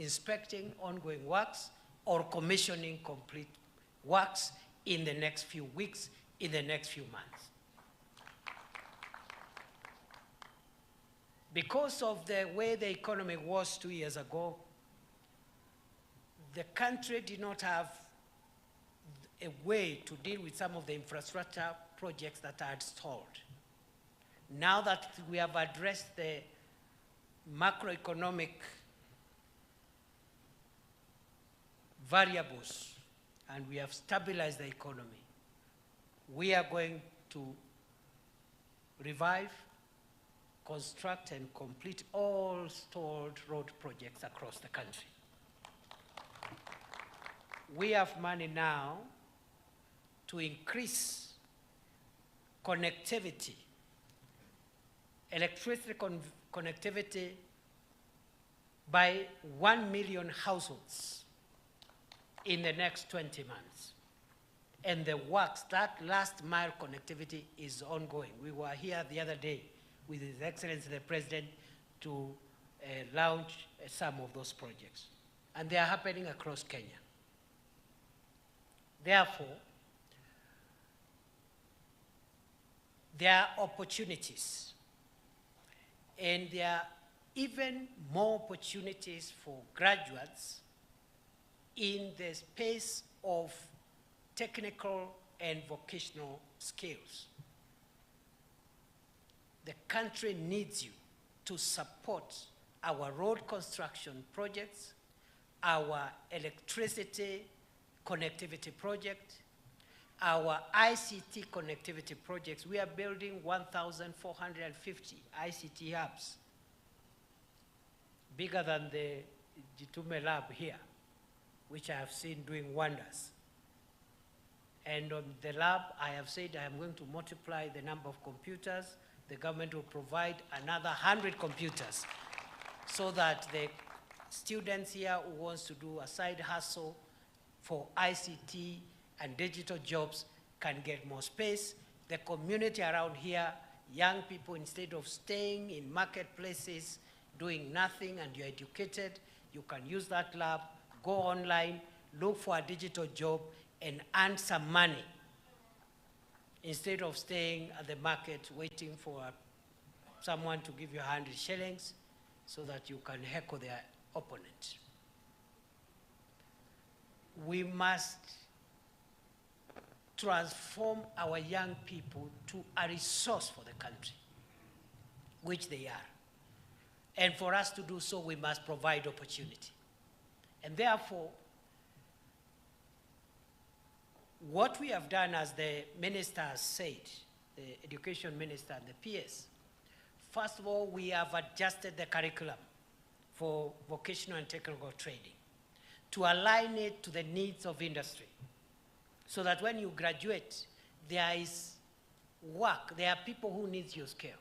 inspecting ongoing works or commissioning complete works in the next few weeks, in the next few months. Because of the way the economy was 2 years ago, the country did not have a way to deal with some of the infrastructure projects that had stalled. Now that we have addressed the macroeconomic variables and we have stabilized the economy, we are going to revive, construct, and complete all stalled road projects across the country. We have money now to increase connectivity, electricity connectivity by 1 million households in the next 20 months. And the works, that last mile connectivity is ongoing. We were here the other day with His Excellency the President to launch some of those projects. And they are happening across Kenya. Therefore, there are opportunities, and there are even more opportunities for graduates in the space of technical and vocational skills. The country needs you to support our road construction projects, our electricity connectivity project, our ICT connectivity projects. We are building 1,450 ICT hubs, bigger than the Jitume lab here, which I have seen doing wonders. And on the lab, I have said I am going to multiply the number of computers. The government will provide another 100 computers so that the students here who wants to do a side hustle for ICT and digital jobs can get more space. The community around here, young people, instead of staying in marketplaces doing nothing and you're educated, you can use that lab, go online, look for a digital job and earn some money instead of staying at the market waiting for someone to give you 100 shillings so that you can heckle their opponent. We must transform our young people to a resource for the country, which they are. And for us to do so, we must provide opportunity. And therefore, what we have done, as the minister has said, the education minister and the PS, first of all, we have adjusted the curriculum for vocational and technical training to align it to the needs of industry, so that when you graduate, there is work, there are people who need your skill.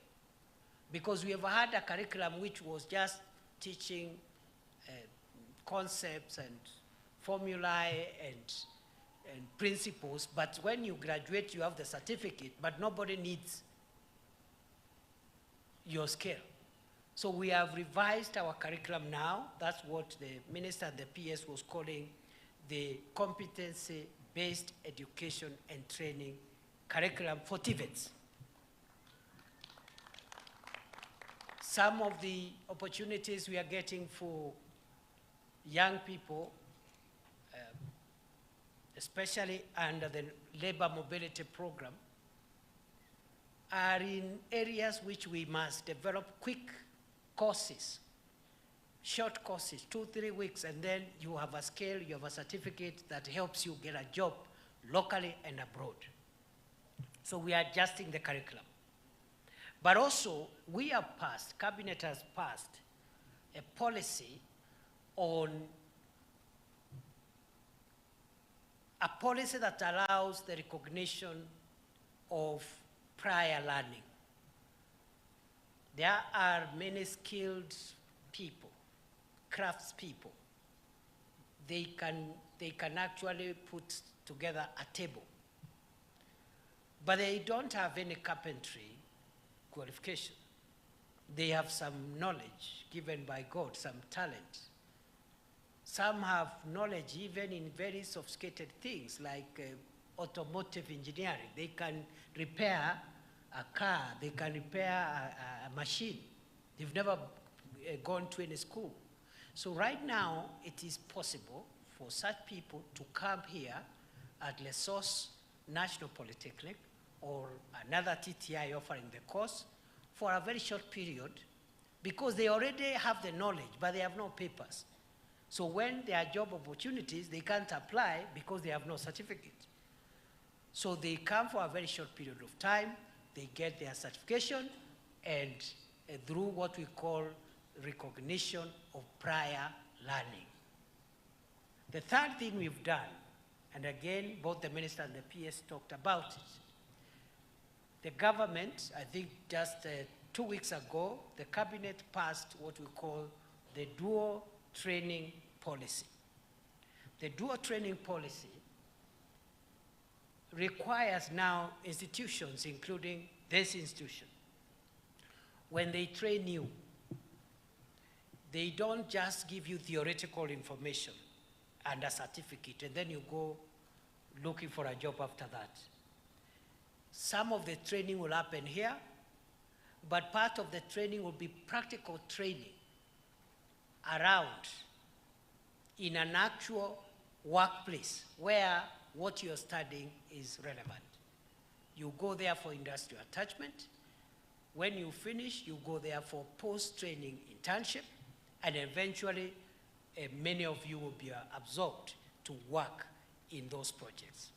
Because we have had a curriculum which was just teaching concepts and formulae and principles, but when you graduate, you have the certificate, but nobody needs your skill. So we have revised our curriculum now. That's what the minister and the PS was calling the competency-based education and training curriculum for TVETs. Some of the opportunities we are getting for young people, especially under the labor mobility program, are in areas which we must develop quick courses, short courses, 2-3 weeks, and then you have a skill, you have a certificate that helps you get a job locally and abroad. So we are adjusting the curriculum. But also, we have passed, Cabinet has passed a policy on a policy that allows the recognition of prior learning. There are many skilled people, craftspeople. They can actually put together a table, but they don't have any carpentry qualification. They have some knowledge given by God, some talent. Some have knowledge even in very sophisticated things like automotive engineering. They can repair a car, they can repair a machine. They've never gone to any school. So right now, it is possible for such people to come here at Ollessos National Polytechnic or another TTI offering the course for a very short period because they already have the knowledge, but they have no papers. So when there are job opportunities, they can't apply because they have no certificate. So they come for a very short period of time, they get their certification, and through what we call recognition of prior learning. The third thing we've done, and again, both the minister and the PS talked about it, the government, I think just 2 weeks ago, the cabinet passed what we call the dual training policy. The dual training policy requires now institutions, including this institution, when they train you, they don't just give you theoretical information and a certificate, and then you go looking for a job after that. Some of the training will happen here, but part of the training will be practical training around in an actual workplace where what you're studying is relevant. You go there for industrial attachment. When you finish, you go there for post-training internship, and eventually many of you will be absorbed to work in those projects.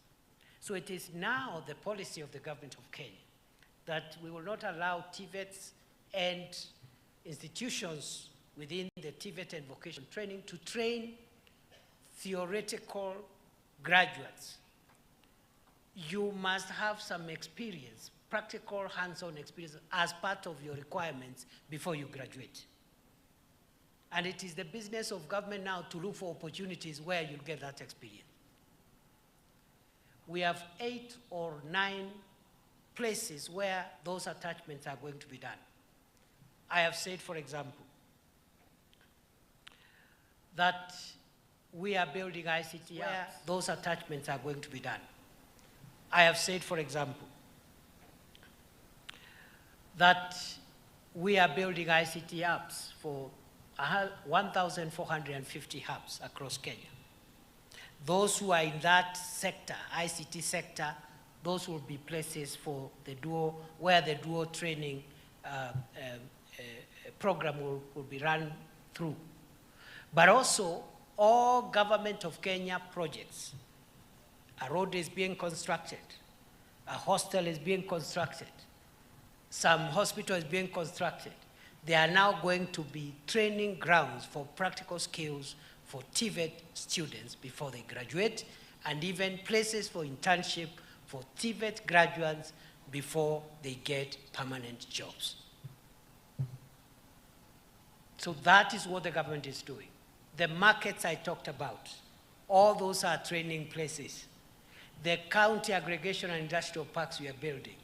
So it is now the policy of the government of Kenya that we will not allow TVETs and institutions within the TVET and vocational training to train theoretical graduates. You must have some experience, practical hands-on experience as part of your requirements before you graduate. And it is the business of government now to look for opportunities where you'll get that experience. We have 8 or 9 places where those attachments are going to be done. I have said, for example, that we are building ICT where those attachments are going to be done. I have said, for example, that we are building ICT apps for 1,450 hubs across Kenya. Those who are in that sector, ICT sector, those will be places for the dual, where the dual training program will be run through. But also, all government of Kenya projects. A road is being constructed, a hostel is being constructed, some hospital is being constructed. They are now going to be training grounds for practical skills for TVET students before they graduate, and even places for internship for TVET graduates before they get permanent jobs. So that is what the government is doing. The markets I talked about, all those are training places. The county aggregation and industrial parks we are building.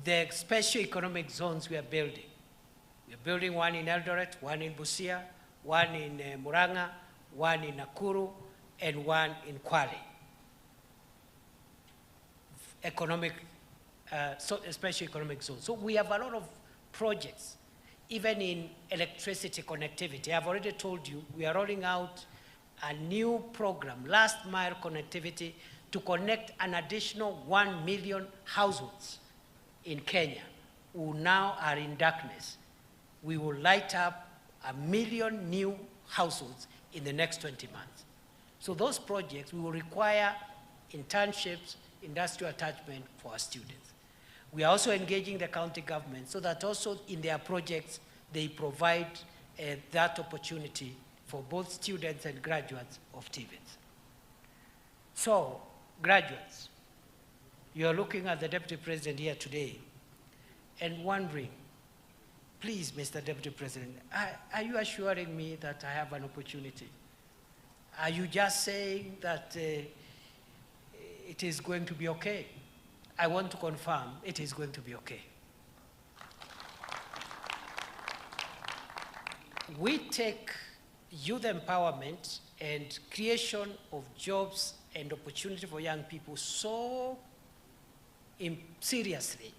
The special economic zones we are building. We are building one in Eldoret, one in Busia, one in Murang'a, one in Nakuru, and one in Kwale. Special economic zones. So we have a lot of projects, even in electricity connectivity. I've already told you, we are rolling out a new program, last mile connectivity, to connect an additional 1 million households in Kenya who now are in darkness. We will light up 1 million new households in the next 20 months. So those projects, we will require internships, industrial attachment for our students. We are also engaging the county government so that also in their projects, they provide that opportunity for both students and graduates of TVET. So, graduates, you are looking at the Deputy President here today and wondering, please, Mr. Deputy President, are you assuring me that I have an opportunity? Are you just saying that it is going to be okay? I want to confirm it is going to be okay. We take youth empowerment and creation of jobs and opportunity for young people so seriously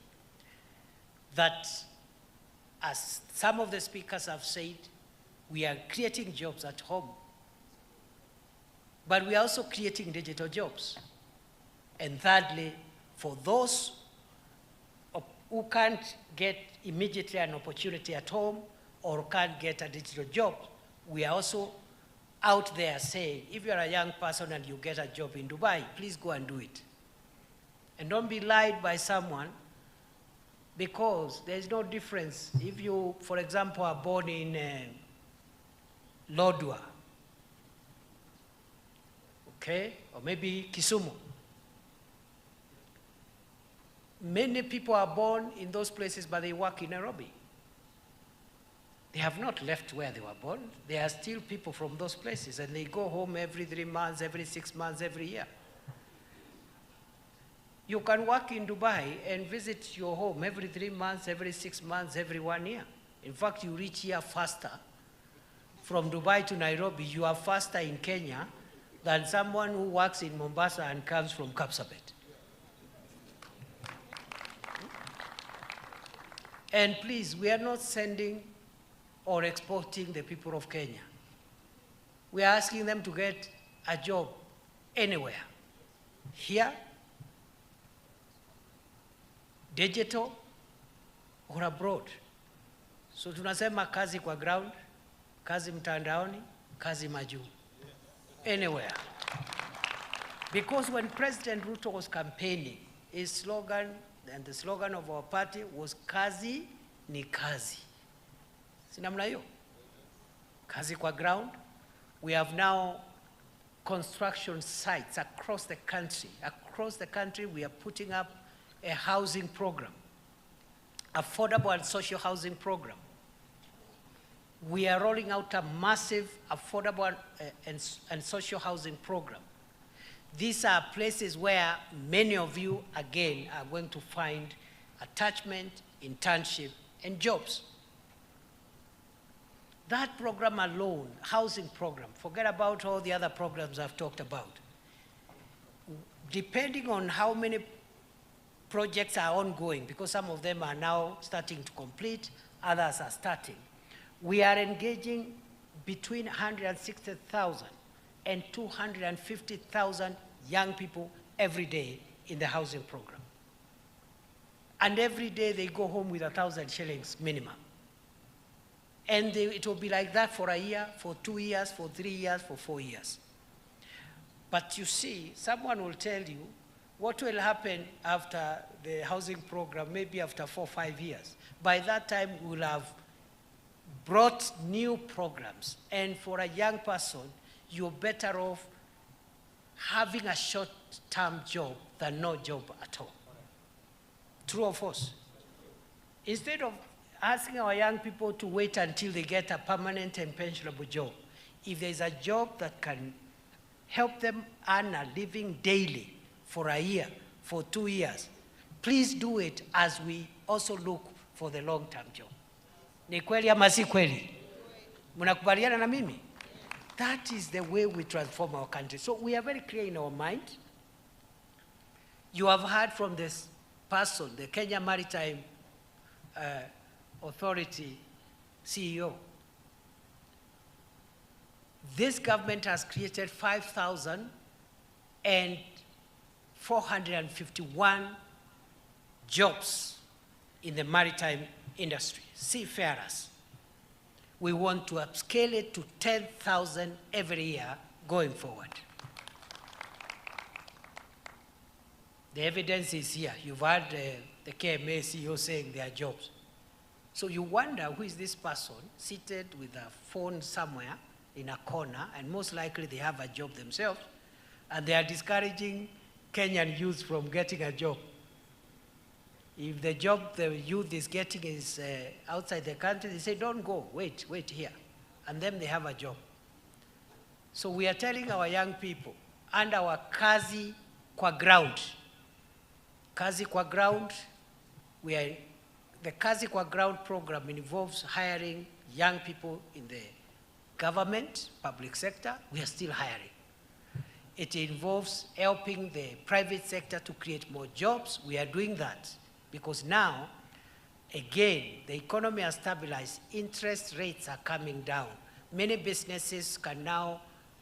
that, as some of the speakers have said, we are creating jobs at home, but we are also creating digital jobs. And thirdly, for those who can't get immediately an opportunity at home or can't get a digital job, we are also out there saying, if you're a young person and you get a job in Dubai, please go and do it. And don't be lied by someone, because there's no difference. If you, for example, are born in Lodwar, okay, or maybe Kisumu. Many people are born in those places, but they work in Nairobi. They have not left where they were born. They are still people from those places, and they go home every 3 months, every 6 months, every year. You can work in Dubai and visit your home every 3 months, every 6 months, every 1 year. In fact, you reach here faster. From Dubai to Nairobi, you are faster in Kenya than someone who works in Mombasa and comes from Kapsabet. And please, we are not sending or exporting the people of Kenya. We are asking them to get a job anywhere. Here, digital, or abroad. So tunasema kazi kwa ground, kazi mtandaoni, kazi majuu. Anywhere. Because when President Ruto was campaigning, his slogan, and the slogan of our party was kazi ni kazi. Si namna hiyo? Kazi kwa ground. We have now construction sites across the country. Across the country, we are putting up a housing program, affordable and social housing program. We are rolling out a massive affordable and social housing program. These are places where many of you, again, are going to find attachment, internship, and jobs. That program alone, housing program, forget about all the other programs I've talked about. Depending on how many projects are ongoing, because some of them are now starting to complete, others are starting, we are engaging between 160,000 and 250,000 young people every day in the housing program. And every day they go home with 1,000 shillings minimum. And it will be like that for a year, for 2 years, for 3 years, for 4 years. But you see, someone will tell you what will happen after the housing program, maybe after 4 or 5 years. By that time, we will have brought new programs. And for a young person, you're better off having a short-term job than no job at all. True or false? Instead of asking our young people to wait until they get a permanent and pensionable job, if there's a job that can help them earn a living daily for a year, for 2 years, please do it, as we also look for the long-term job. Ni kweli ama si kweli? Mnakubaliana na mimi? That is the way we transform our country. So we are very clear in our mind. You have heard from this person, the Kenya Maritime Authority CEO. This government has created 5,451 jobs in the maritime industry, seafarers. We want to upscale it to 10,000 every year going forward. The evidence is here. You've heard the KMA CEO saying their jobs. So you wonder, who is this person seated with a phone somewhere in a corner, and most likely they have a job themselves, and they are discouraging Kenyan youth from getting a job. If the job the youth is getting is outside the country, they say, don't go, wait here. And then they have a job. So we are telling our young people, and our kazi kwa ground. Kazi kwa ground, the Kazi kwa Ground program involves hiring young people in the government, public sector, we are still hiring. It involves helping the private sector to create more jobs. We are doing that because now, again, the economy has stabilized. Interest rates are coming down. Many businesses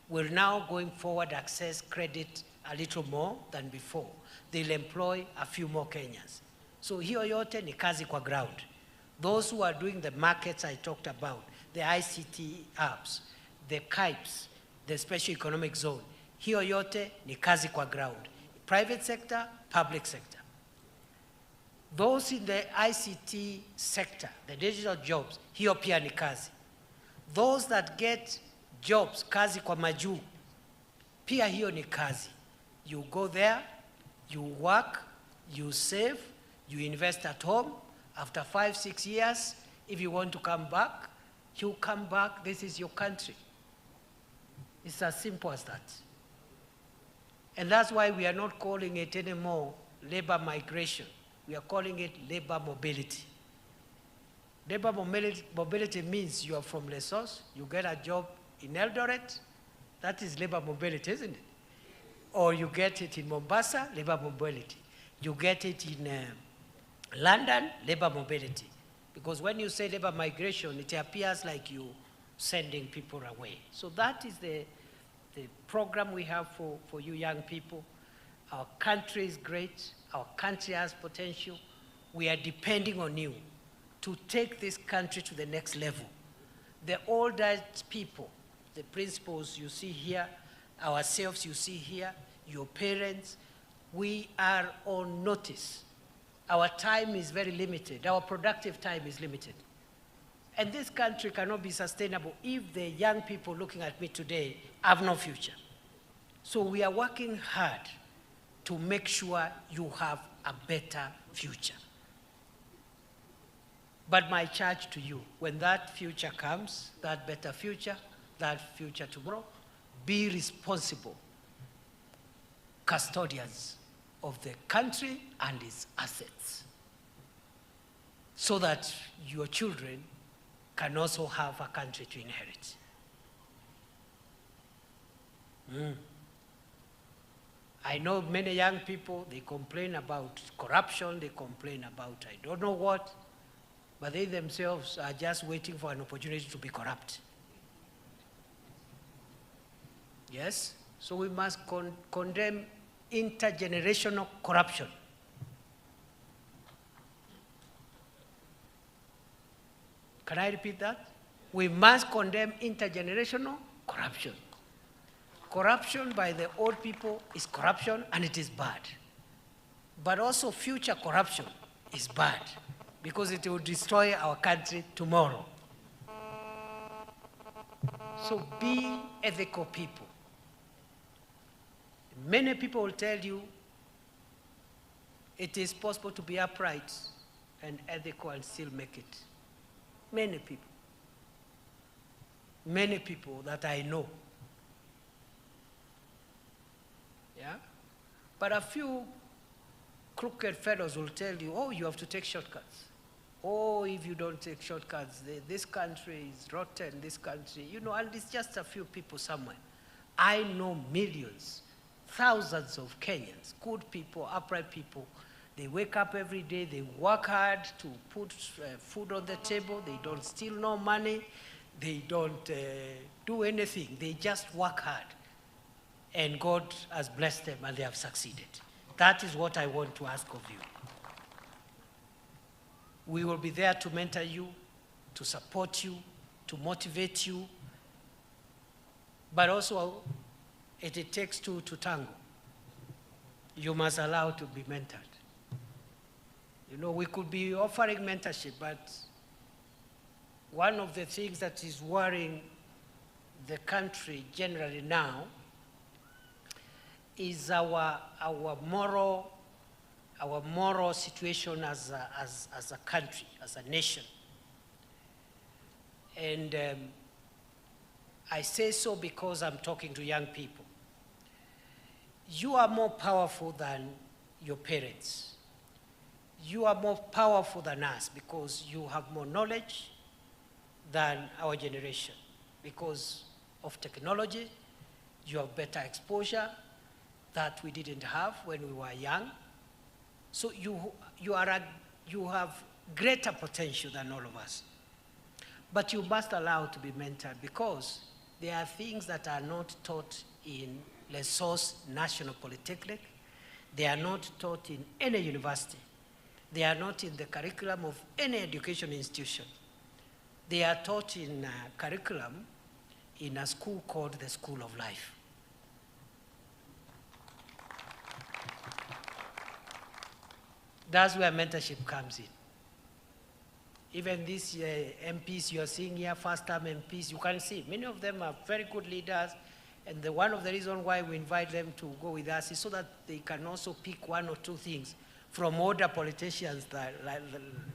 will now going forward access credit a little more than before. They'll employ a few more Kenyans. So hiyo yote ni kazi kwa ground. Those who are doing the markets I talked about, the ICT apps, the KIPES, the special economic zone, hiyo yote ni kazi kwa ground. Private sector, public sector. Those in the ICT sector, the digital jobs, hiyo pia ni kazi. Those that get jobs, kazi kwa majuu, pia hiyo ni kazi. You go there, you work, you save, you invest at home. After 5, 6 years, if you want to come back, you come back, this is your country. It's as simple as that. And that's why we are not calling it anymore labor migration. We are calling it labor mobility. Labor mobility means you are from Ollessos, you get a job in Eldoret, that is labor mobility, isn't it? Or you get it in Mombasa, labor mobility. You get it in London, labor mobility. Because when you say labor migration, it appears like you sending people away. So that is the program we have for you young people. Our country is great. Our country has potential. We are depending on you to take this country to the next level. The older people, the principals you see here, ourselves you see here, your parents, we are on notice. Our time is very limited. Our productive time is limited. And this country cannot be sustainable if the young people looking at me today have no future. So we are working hard to make sure you have a better future. But my charge to you, when that future comes, that better future, that future tomorrow, be responsible custodians of the country and its assets, so that your children can also have a country to inherit. I know many young people, they complain about corruption, they complain about I don't know what, but they themselves are just waiting for an opportunity to be corrupt. Yes? So we must condemn intergenerational corruption. Can I repeat that? We must condemn intergenerational corruption. Corruption by the old people is corruption, and it is bad. But also future corruption is bad, because it will destroy our country tomorrow. So be ethical people. Many people will tell you it is possible to be upright and ethical and still make it. Many people. Many people that I know. Yeah? But a few crooked fellows will tell you, oh, you have to take shortcuts. Oh, if you don't take shortcuts, this country is rotten, this country, you know, and it's just a few people somewhere. I know millions, thousands of Kenyans, good people, upright people. They wake up every day, they work hard to put food on the table, they don't steal no money, they don't do anything, they just work hard. And God has blessed them and they have succeeded. That is what I want to ask of you. We will be there to mentor you, to support you, to motivate you, but also it takes two to tango. You must allow to be mentored. You know, we could be offering mentorship, but one of the things that is worrying the country generally now is our moral situation as a country, as a nation. And I say so because I'm talking to young people. You are more powerful than your parents. You are more powerful than us because you have more knowledge than our generation. because of technology. You have better exposure that we didn't have when we were young. So you have greater potential than all of us. But you must allow to be mentored, because there are things that are not taught in Ollessos National Polytechnic. They are not taught in any university. They are not in the curriculum of any education institution. They are taught in a curriculum in a school called the School of Life. That's where mentorship comes in. Even these MPs you are seeing here, first-time MPs, you can see many of them are very good leaders, and one of the reasons why we invite them to go with us is so that they can also pick one or two things from older politicians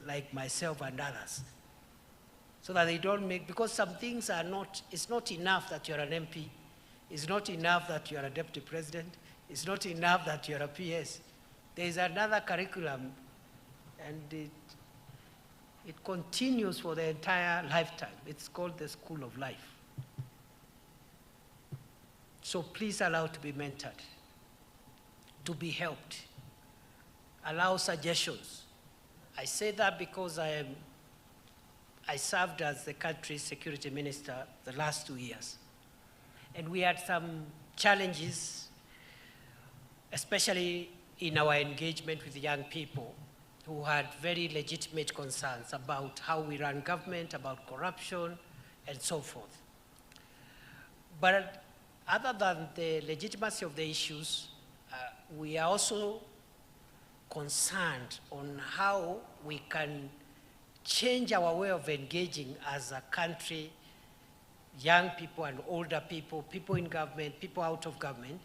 like myself and others, so that they don't make, because some things are not, it's not enough that you're an MP, it's not enough that you're a deputy president, it's not enough that you're a PS. There is another curriculum, and it continues for the entire lifetime. It's called the School of Life. So please allow to be mentored, to be helped, allow suggestions. I say that because I served as the country's security minister the last 2 years. And we had some challenges, especially in our engagement with young people who had very legitimate concerns about how we run government, about corruption, and so forth. But other than the legitimacy of the issues, we are also concerned on how we can change our way of engaging as a country, young people and older people, people in government, people out of government,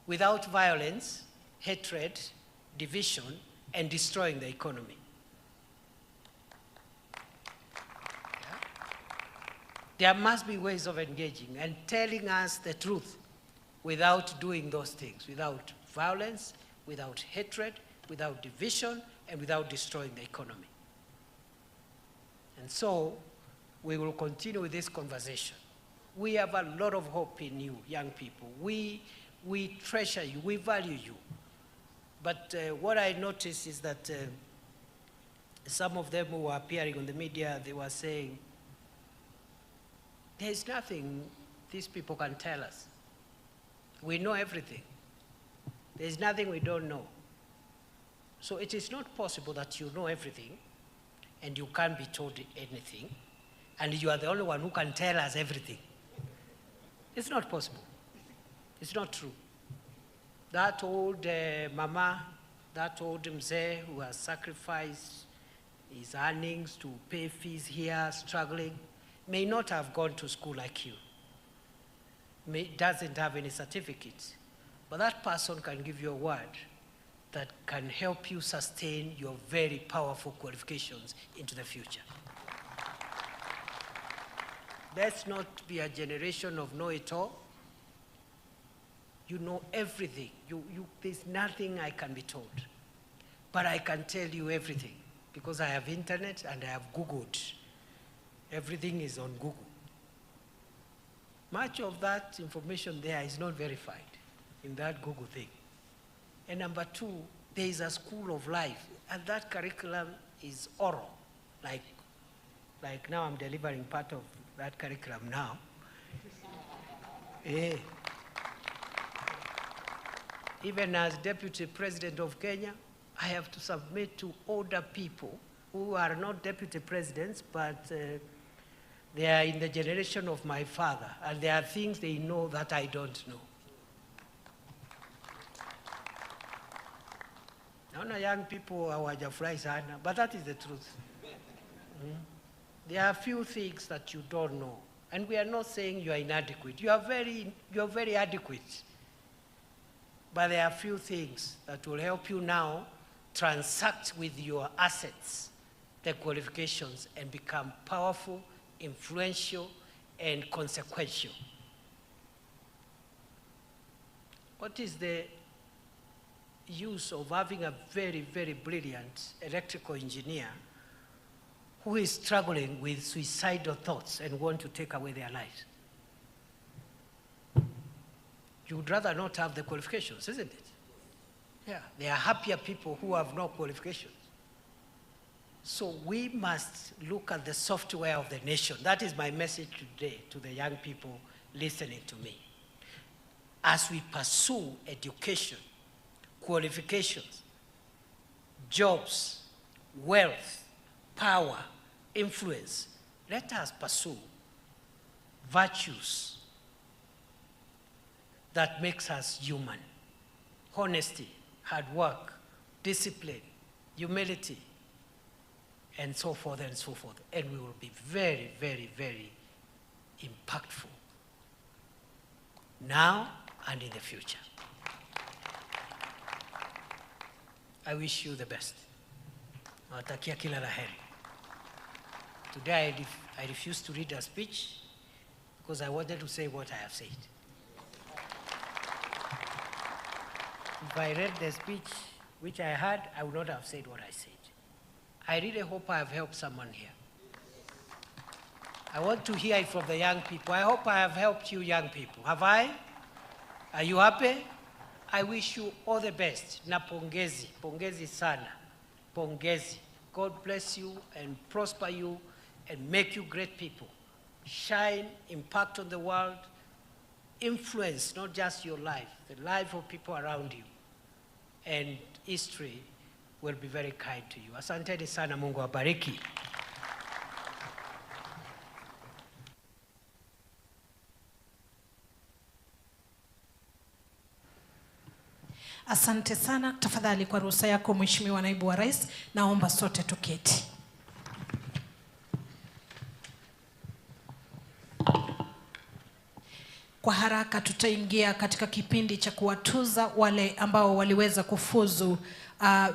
without violence, hatred, division, and destroying the economy. Yeah. There must be ways of engaging and telling us the truth without doing those things, without violence, without hatred, without division, and without destroying the economy. And so we will continue with this conversation. We have a lot of hope in you, young people. We treasure you, we value you. But what I noticed is that some of them who were appearing on the media, they were saying, there's nothing these people can tell us. We know everything. There's nothing we don't know. So it is not possible that you know everything and you can't be told anything, and you are the only one who can tell us everything. It's not possible. It's not true. That old mama, that old mzee who has sacrificed his earnings to pay fees here, struggling, may not have gone to school like you, doesn't have any certificates, but that person can give you a word that can help you sustain your very powerful qualifications into the future. Let's not be a generation of know-it-all. You know everything. There's nothing I can be told. But I can tell you everything because I have internet and I have Googled. Everything is on Google. Much of that information there is not verified in that Google thing. And number two, there is a school of life, and that curriculum is oral. Like now I'm delivering part of that curriculum now. Even as Deputy President of Kenya, I have to submit to older people who are not deputy presidents, but they are in the generation of my father, and there are things they know that I don't know. Naona young people hawajafurahi sana, but that is the truth. There are a few things that you don't know, and we are not saying you are inadequate. You are very adequate. But there are a few things that will help you now transact with your assets, the qualifications, and become powerful, influential, and consequential. What is the use of having a very, very brilliant electrical engineer who is struggling with suicidal thoughts and want to take away their lives? you would rather not have the qualifications, isn't it? Yeah, there are happier people who have no qualifications. So we must look at the software of the nation. That is my message today to the young people listening to me. As we pursue education, qualifications, jobs, wealth, power, influence, let us pursue virtues that makes us human. Honesty, hard work, discipline, humility, and so forth and so forth. And we will be very, very, very impactful now and in the future. I wish you the best. Nawatakia kila la heri. Today I refused to read a speech because I wanted to say what I have said. If I read the speech which I had, I would not have said what I said. I really hope I have helped someone here. I want to hear it from the young people. I hope I have helped you young people. Have I? Are you happy? I wish you all the best. Na pongezi. Pongezi sana. Pongezi. God bless you and prosper you and make you great people. Shine, impact on the world, influence not just your life, the life of people around you. And history will be very kind to you. Asanteni sana, Mungu awabariki. Asante sana. Tafadhali kwa ruhusa yako Mheshimiwa Naibu wa Rais, naomba sote tuketi. Kwa haraka tutaingia katika kipindi cha kuwatuza wale ambao waliweza kufuzu